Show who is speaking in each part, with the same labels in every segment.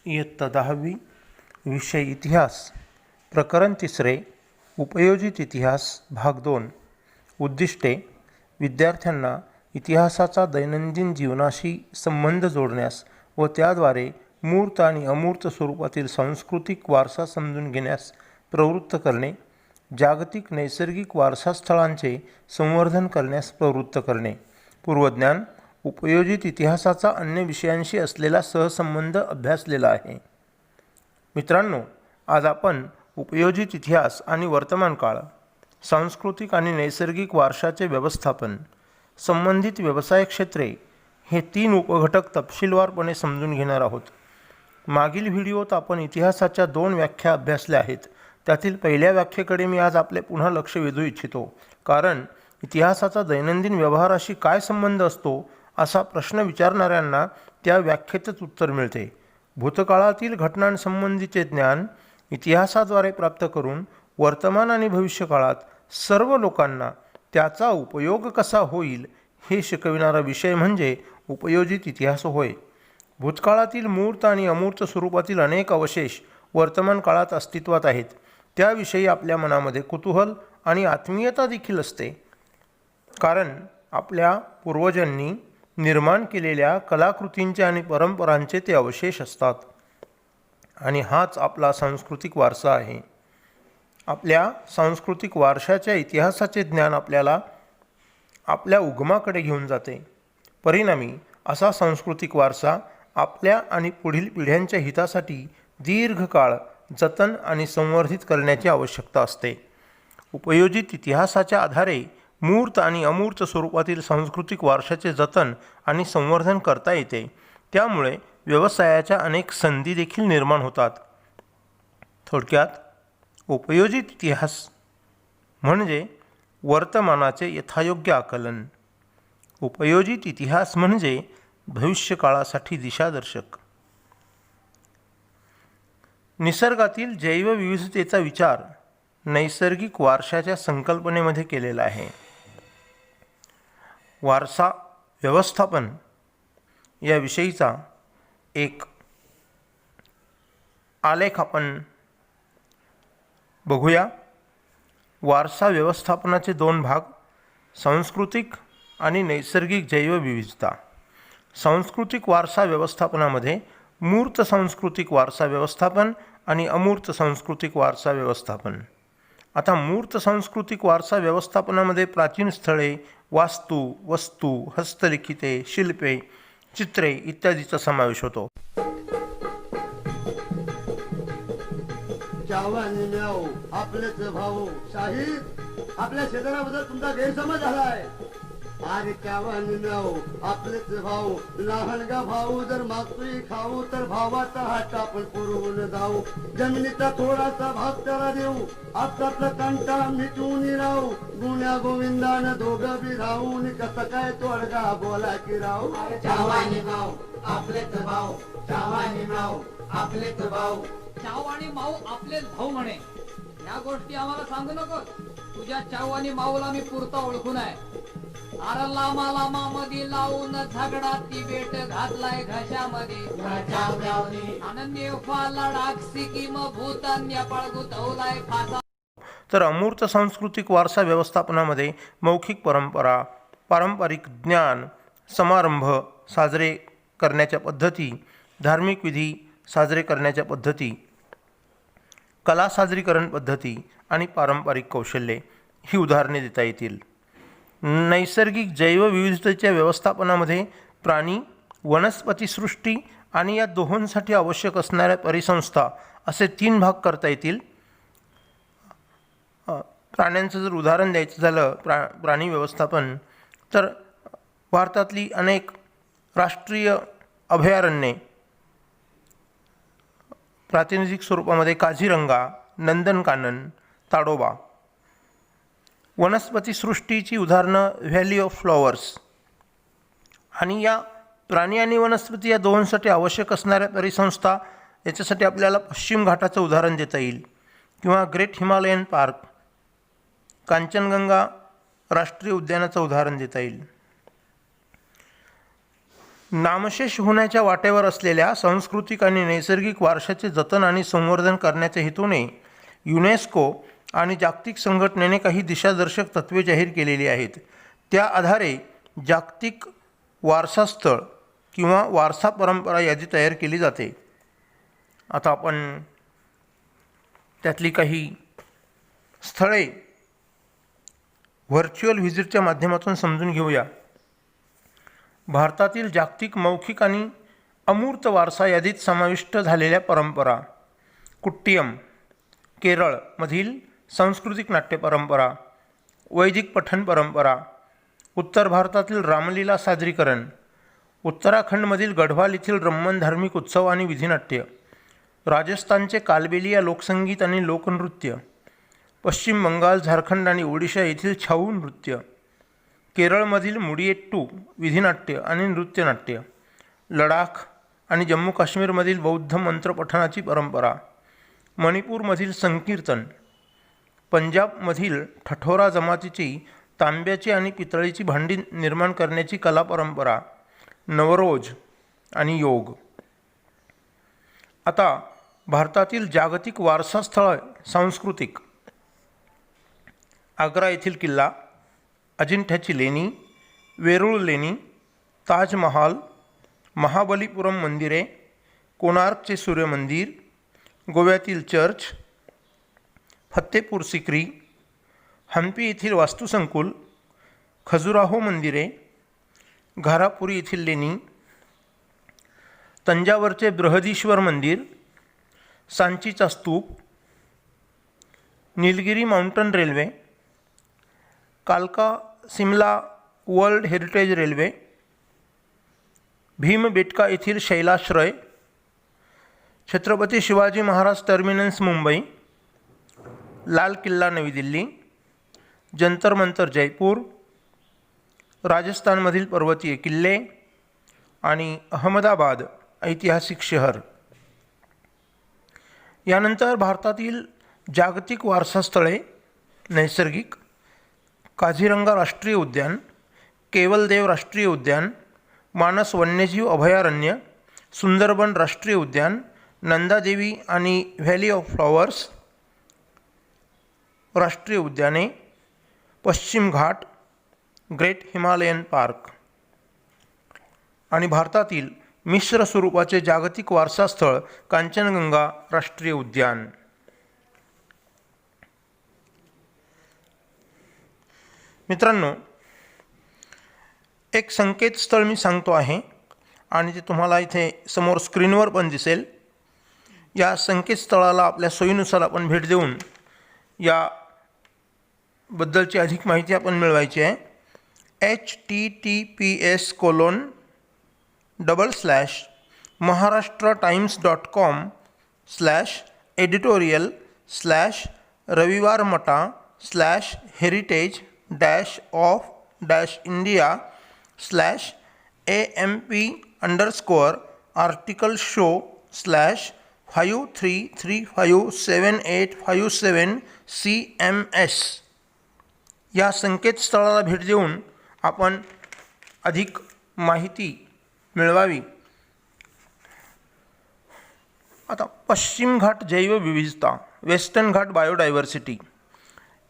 Speaker 1: इयत्ता 10वी विषय इतिहास प्रकरण 3 उपयोजित इतिहास भाग 2 उद्दिष्टे विद्यार्थ्यांना इतिहासाचा दैनंदिन जीवनाशी संबंध जोडण्यास व त्याद्वारे मूर्त आणि अमूर्त स्वरूपातील सांस्कृतिक वारसा समजून घेण्यास प्रवृत्त करणे, जागतिक नैसर्गिक वारसा स्थळांचे संवर्धन करण्यास प्रवृत्त करणे, पूर्वज्ञान उपयोजित इतिहासाचा अन्य विषयांशी असलेला सहसंबंध अभ्यासलेला आहे. मित्रांनो, आज आपण उपयोजित इतिहास आणि वर्तमान काळ, सांस्कृतिक आणि नैसर्गिक वारशाचे व्यवस्थापन, संबंधित व्यवसाय क्षेत्रे हे 3 उपघटक तपशीलवारपणे समजून घेणार आहोत. मागील व्हिडिओत आपण इतिहासाच्या 2 व्याख्या अभ्यासल्या आहेत. त्यातील पहिल्या व्याख्येकडे मी आज आपले पुन्हा लक्ष वेधू इच्छितो, कारण इतिहासाचा दैनंदिन व्यवहाराशी काय संबंध असतो असा प्रश्न विचारणाऱ्यांना त्या व्याख्येतच उत्तर मिळते. भूतकाळातील घटनांसंबंधीचे ज्ञान इतिहासाद्वारे प्राप्त करून वर्तमान आणि भविष्यकाळात सर्व लोकांना त्याचा उपयोग कसा होईल हे शिकविणारा विषय म्हणजे उपयोजित इतिहास होय. भूतकाळातील मूर्त आणि अमूर्त स्वरूपातील अनेक अवशेष वर्तमान काळात अस्तित्वात आहेत. त्याविषयी आपल्या मनामध्ये कुतूहल आणि आत्मीयता देखील असते, कारण आपल्या पूर्वजांनी निर्माण केलेल्या कलाकृतींचे आणि परंपरांचे ते अवशेष असतात. आणि हाच आपला सांस्कृतिक वारसा आहे. आपल्या सांस्कृतिक वारशाच्या इतिहासाचे ज्ञान आपल्याला आपल्या उगमाकडे घेऊन जाते. परिणामी असा सांस्कृतिक वारसा आपल्या आणि पुढील पिढ्यांच्या हितासाठी दीर्घकाळ जतन आणि संवर्धित करण्याची आवश्यकता असते. उपयोजित इतिहासाच्या आधारे मूर्त आणि अमूर्त स्वरूपातील सांस्कृतिक वारशाचे जतन आणि संवर्धन करता येते. त्यामुळे व्यवसायाच्या अनेक संधी देखील निर्माण होतात. थोडक्यात उपयोजित इतिहास म्हणजे वर्तमानाचे यथायोग्य आकलन. उपयोजित इतिहास म्हणजे भविष्यकाळासाठी दिशादर्शक. निसर्गातील जैवविविधतेचा विचार नैसर्गिक वारशाच्या संकल्पनेमध्ये केलेला आहे. वारसा व्यवस्थापन याविषयीचा एक आलेख आपण बघूया. वारसा व्यवस्थापनाचे 2 भाग, सांस्कृतिक आणि नैसर्गिक जैवविविधता. सांस्कृतिक वारसा व्यवस्थापनामध्ये मूर्त सांस्कृतिक वारसा व्यवस्थापन आणि अमूर्त सांस्कृतिक वारसा व्यवस्थापन. आता मूर्त सांस्कृतिक वारसा व्यवस्थापनामध्ये प्राचीन स्थळे, वास्तू, वस्तू, हस्तलिखिते, शिल्पे, चित्रे इत्यादीचा समावेश होतो.
Speaker 2: आपलेच भाऊ शाहीर, आपल्या शेजाराबद्दल तुमचा गैरसमज झालाय. अरे आपलेच भाऊ, लहान गा भाऊ, जर मागतोय खाऊ तर भावाचा हात आपण पुरवून जाऊ. जमिनीचा थोडासा भाग त्याला देऊ, आपला कंटा मिटून राहू. गुण्या गोविंदान दोघं बी राहून कसं काय तोडगा बोला की राहू.
Speaker 3: चावानी भाऊ आपलेच भाऊ, चावानी भाऊ आपलेच भाऊ, चाव आणि माऊ आपलेच भाऊ म्हणे. या गोष्टी आम्हाला सांगू नको. तुझ्या चाव आणि माऊला मी पुरता ओळखून आहे. अरे लामा लामा मध्ये लावून झगडा ती बेट घातलाय घशामध्ये. आनंदी लडाख सिक्कीम भूतान्य पळगुतवलाय फासा.
Speaker 1: तर अमूर्त सांस्कृतिक वारसा व्यवस्थापनामध्ये मौखिक परंपरा, पारंपरिक ज्ञान, समारंभ साजरे करण्याच्या पद्धती, धार्मिक विधी साजरे करण्याच्या पद्धती, कला साजरीकरण पद्धती आणि पारंपरिक कौशल्ये ही उदाहरणे देता येतील. नैसर्गिक जैवविविधतेच्या व्यवस्थापनामध्ये प्राणी, वनस्पतीसृष्टी आणि या दोहोंसाठी आवश्यक असणाऱ्या परिसंस्था असे 3 भाग करता येतील. प्राण्यांचं जर उदाहरण द्यायचं झालं, प्राणी व्यवस्थापन, तर भारतातली अनेक राष्ट्रीय अभयारण्ये प्रातिनिधिक स्वरूपामध्ये काझीरंगा, नंदनकानन, ताडोबा. वनस्पतीसृष्टीची उदाहरणं व्हॅली ऑफ फ्लॉवर्स. आणि या प्राणी आणि वनस्पती या दोहोंसाठी आवश्यक असणाऱ्या परिसंस्था, याच्यासाठी आपल्याला पश्चिम घाटाचं उदाहरण देता येईल, किंवा ग्रेट हिमालयन पार्क, कांचनगंगा राष्ट्रीय उद्यानाचं उदाहरण देता येईल. नामशेष होण्याच्या वाटेवर असलेल्या सांस्कृतिक आणि नैसर्गिक वारशाचे जतन आणि संवर्धन करण्याच्या हेतूने युनेस्को आणि जागतिक संघटनेने काही दिशादर्शक तत्त्वे जाहीर केलेली आहेत. त्या आधारे जागतिक वारसा स्थळ किंवा वारसा परंपरा यादी तयार केली जाते. आता आपण त्यातली काही स्थळे व्हर्च्युअल व्हिजिटच्या माध्यमातून समजून घेऊया. भारतातील जागतिक मौखिक आणि अमूर्त वारसा यादीत समाविष्ट झालेल्या परंपरा. कुट्टियम केरळमधील सांस्कृतिक नाट्य परंपरा. वैदिक पठण परंपरा. उत्तर भारतातील रामलीला सादरीकरण. उत्तराखंडमधील गढवाल येथील रम्मन धार्मिक उत्सव आणि विधिनाट्य. राजस्थानचे कालबेलिया लोकसंगीत आणि लोकनृत्य. पश्चिम बंगाल, झारखंड आणि ओडिशा येथील छाऊ नृत्य. केरळमधील मुडियेट्टू विधिनाट्य आणि नृत्यनाट्य. लडाख आणि जम्मू काश्मीरमधील बौद्ध मंत्रपठणाची परंपरा. मणिपूरमधील संकीर्तन. पंजाबमधील ठठोरा जमातीची तांब्याची आणि पितळीची भांडी निर्माण करण्याची कला परंपरा. नवरोज आणि योग. आता भारतातील जागतिक वारसा स्थळ सांस्कृतिक. आग्रा येथील किल्ला. अजिंठ्याची लेणी. वेरूळ लेणी. ताजमहाल. महाबलीपुरम मंदिरे. कोणार्कचे सूर्यमंदिर. गोव्यातील चर्च. फत्तेपूर सिक्री. हम्पी येथील वास्तुसंकुल. खजुराहो मंदिरे. घारापुरी येथील लेणी. तंजावरचे बृहदीश्वर मंदिर. सांचीचा स्तूप. Nilgiri mountain railway. कालका Shimla world heritage railway. Bhimbetka येथील शैलाश्रय. छत्रपती शिवाजी महाराज टर्मिनस मुंबई. लाल किल्ला नवी दिल्ली. जंतर मंतर जयपूर. राजस्थानमधील पर्वतीय किल्ले आणि अहमदाबाद ऐतिहासिक शहर. यानंतर भारतातील जागतिक वारसा स्थळे नैसर्गिक. काझीरंगा राष्ट्रीय उद्यान. केवलदेव राष्ट्रीय उद्यान. मानस वन्यजीव अभयारण्य. सुंदरबन राष्ट्रीय उद्यान. नंदादेवी आणि व्हॅली ऑफ फ्लॉवर्स राष्ट्रीय उद्याने. पश्चिम घाट. Great Himalayan park. आणि भारतातील मिश्र स्वरूपाचे जागतिक वारसा स्थळ कांचनगंगा राष्ट्रीय उद्यान. मित्रांनो, एक संकेतस्थळ मी सांगतो आहे आणि ते तुम्हाला इथे समोर स्क्रीनवर पण दिसेल. या संकेतस्थळाला आपल्या सोयीनुसार आपण भेट देऊन याबद्दलची अधिक माहिती आपण मिळवायची आहे. https://maharaष्ट्र-times.com/editorial/revivarmata/article-show/5233578557cms या संकेतस्थळाला भेट देऊन आपण अधिक माहिती मिळवावी. आता पश्चिम घाट जैवविविधता. वेस्टर्न घाट बायोडायव्हर्सिटी.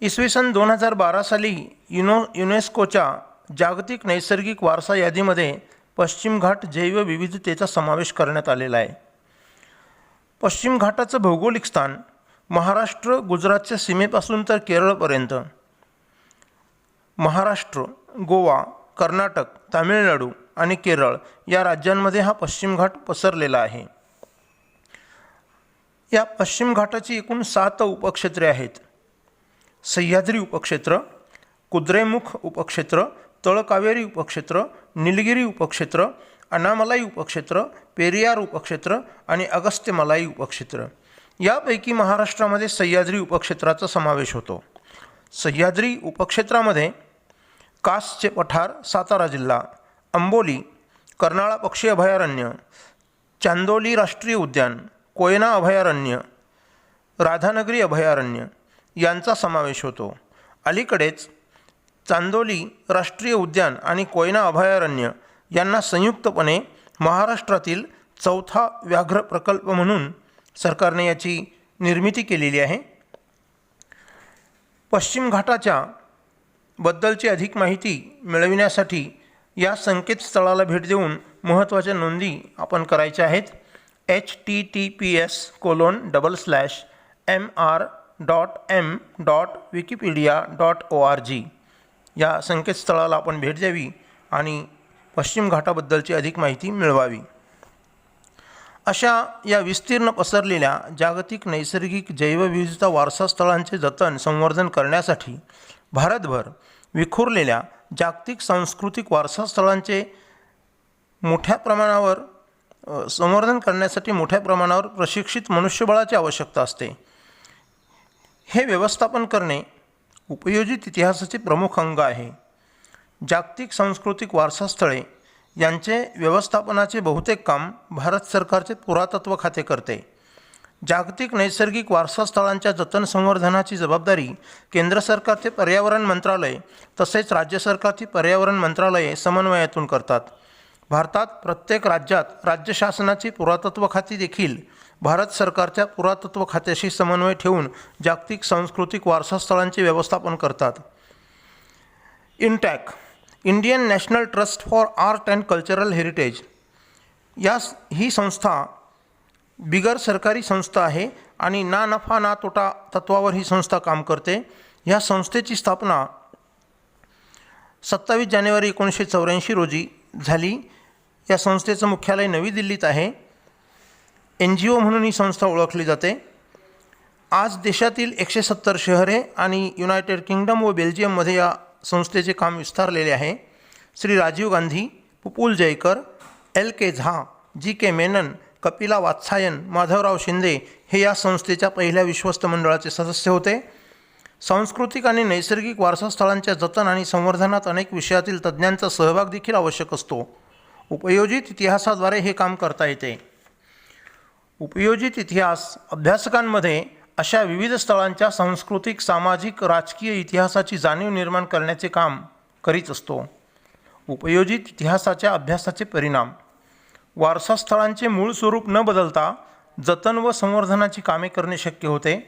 Speaker 1: इसवी सन 2012 साली युनेस्कोच्या जागतिक नैसर्गिक वारसा यादीमध्ये पश्चिम घाट जैवविविधतेचा समावेश करण्यात आलेला आहे. पश्चिम घाटाचं भौगोलिक स्थान महाराष्ट्र गुजरातच्या सीमेपासून तर केरळपर्यंत. महाराष्ट्र, गोवा, कर्नाटक, तामिळनाडू आणि केरळ या राज्यांमध्ये हा पश्चिम घाट पसरलेला आहे. या पश्चिम घाटाची एकूण 7 उपक्षेत्रे आहेत. सह्याद्री उपक्षेत्र, कुद्रेमुख उपक्षेत्र, तळकावेरी उपक्षेत्र, निलगिरी उपक्षेत्र, अनामलाई उपक्षेत्र, पेरियार उपक्षेत्र आणि अगस्त्यमलाई उपक्षेत्र. यापैकी महाराष्ट्रामध्ये सह्याद्री उपक्षेत्राचा समावेश होतो. सह्याद्री उपक्षेत्रामध्ये कासचे पठार सातारा जिल्हा, अंबोली, कर्नाळा पक्षी अभयारण्य, चांदोली राष्ट्रीय उद्यान, कोयना अभयारण्य, राधानगरी अभयारण्य यांचा समावेश होतो. अलीकडेच चांदोली राष्ट्रीय उद्यान आणि कोयना अभयारण्य यांना संयुक्तपणे महाराष्ट्रातील चौथा व्याघ्र प्रकल्प म्हणून सरकारने याची निर्मिती केलेली आहे. पश्चिम घाटाच्या बद्दलची अधिक माहिती मिळविण्यासाठी या संकेतस्थळाला भेट देऊन महत्त्वाच्या नोंदी आपण करायच्या आहेत. https://mr.m.wikipedia.org या संकेतस्थळाला आपण भेट द्यावी आणि पश्चिम घाटाबद्दलची अधिक माहिती मिळवावी. अशा या विस्तीर्ण पसरलेल्या जागतिक नैसर्गिक जैवविविधता वारसा स्थळांचे जतन संवर्धन करण्यासाठी भारतभर विखुरलेल्या जागतिक सांस्कृतिक वारसा स्थळांचे मोठ्या प्रमाणावर संवर्धन करण्यासाठी मोठ्या प्रमाणावर प्रशिक्षित मनुष्यबळाची आवश्यकता असते. हे व्यवस्थापन करणे उपयोजित इतिहासाचे प्रमुख अंग आहे. जागतिक सांस्कृतिक वारसा स्थळे यांचे व्यवस्थापनाचे बहुतेक काम भारत सरकारचे पुरातत्व खाते करते. जागतिक नैसर्गिक वारसा स्थळांच्या जतन संवर्धनाची जबाबदारी केंद्र सरकारचे पर्यावरण मंत्रालय तसेच राज्य सरकारची पर्यावरण मंत्रालये समन्वयातून करतात. भारतात प्रत्येक राज्यात राज्य शासनाची पुरातत्व खाती देखील भारत सरकारच्या पुरातत्व खात्याशी समन्वय ठेवून जागतिक सांस्कृतिक वारसा स्थळांचे व्यवस्थापन करतात. INTACH Indian National Trust for Art and Cultural Heritage ही संस्था बिगर सरकारी संस्था आहे आणि ना नफा ना तोटा तत्वावर ही संस्था काम करते. ह्या संस्थेची स्थापना 27 जानेवारी 1984 रोजी झाली. या संस्थेचं मुख्यालय नवी दिल्लीत आहे. NGO म्हणून ही संस्था ओळखली जाते. आज देशातील 170 शहरे आणि युनायटेड किंगडम व बेल्जियममध्ये या संस्थेचे काम विस्तारलेले आहे. श्री राजीव गांधी, पुपुल जयकर, LK झा, GK मेनन, कपिला वात्सायन, माधवराव शिंदे हे या संस्थेच्या पहिल्या विश्वस्त मंडळाचे सदस्य होते. सांस्कृतिक आणि नैसर्गिक वारसा स्थळांच्या जतन आणि संवर्धनात अनेक विषयातील तज्ज्ञांचा सहभाग देखील आवश्यक असतो. उपयोजित इतिहासाद्वारे हे काम करता येते. उपयोजित इतिहास अभ्यासकांमध्ये अशा विविध स्थळांच्या सांस्कृतिक, सामाजिक, राजकीय इतिहासाची जाणीव निर्माण करण्याचे काम करीत असतो. उपयोजित इतिहासाच्या अभ्यासाचे परिणाम वारसा स्थळांचे मूळ स्वरूप न बदलता जतन व संवर्धनाची कामे करणे शक्य होते.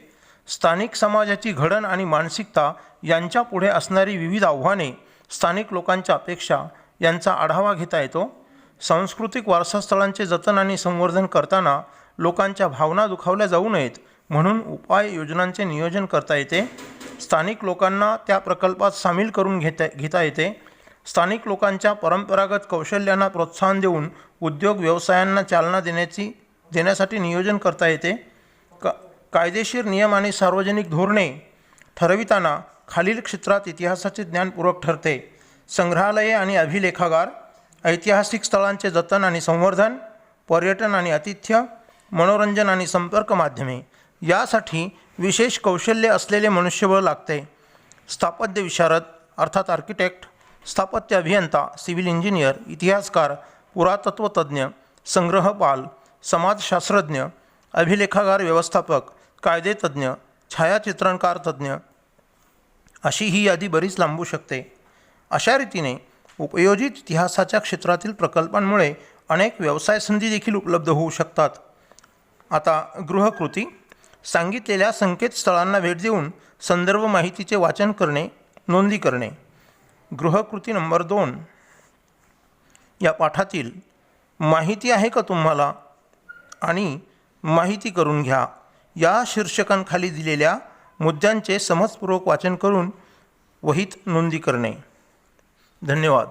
Speaker 1: स्थानिक समाजाची घडण आणि मानसिकता यांच्या पुढे असणारी विविध आव्हाने, स्थानिक लोकांच्या अपेक्षा यांचा आढावा घेता येतो. सांस्कृतिक वारसा स्थळांचे जतन आणि संवर्धन करताना लोकांच्या भावना दुखावल्या जाऊ नयेत म्हणून उपाययोजनांचे नियोजन करता येते. स्थानिक लोकांना त्या प्रकल्पात सामील करून घेता येते. स्थानिक लोकांच्या परंपरागत कौशल्यांना प्रोत्साहन देऊन उद्योग व्यवसायांना चालना देण्यासाठी नियोजन करता येते. कायदेशीर नियम आणि सार्वजनिक धोरणे ठरविताना खालील क्षेत्रात इतिहासाचे ज्ञान पूरक ठरते. संग्रहालये आणि अभिलेखागार, ऐतिहासिक स्थळांचे जतन आणि संवर्धन, पर्यटन आणि आतिथ्य, मनोरंजन आणि संपर्क माध्यमे यासाठी विशेष कौशल्य असलेले मनुष्यबळ लागते. स्थापत्य विशारद अर्थात आर्किटेक्ट, स्थापत्य अभियंता, सिव्हिल इंजिनियर, इतिहासकार, पुरातत्वतज्ञ, संग्रहपाल, समाजशास्त्रज्ञ, अभिलेखागार व्यवस्थापक, कायदेतज्ञ, छायाचित्रणकार तज्ज्ञ अशी ही यादी बरीच लांबू शकते. अशा रीतीने उपयोजित इतिहासाच्या क्षेत्रातील प्रकल्पांमुळे अनेक व्यवसाय संधी देखील उपलब्ध होऊ शकतात. आता गृहकृती सांगितलेल्या संकेतस्थळांना भेट देऊन संदर्भ माहितीचे वाचन करणे, नोंदी करणे. गृहकृती नंबर 2 या पाठातील माहिती आहे का तुम्हाला आणि माहिती करून घ्या या शीर्षकांखाली दिलेल्या मुद्द्यांचे समजपूर्वक वाचन करून वहीत नोंदी करणे. धन्यवाद.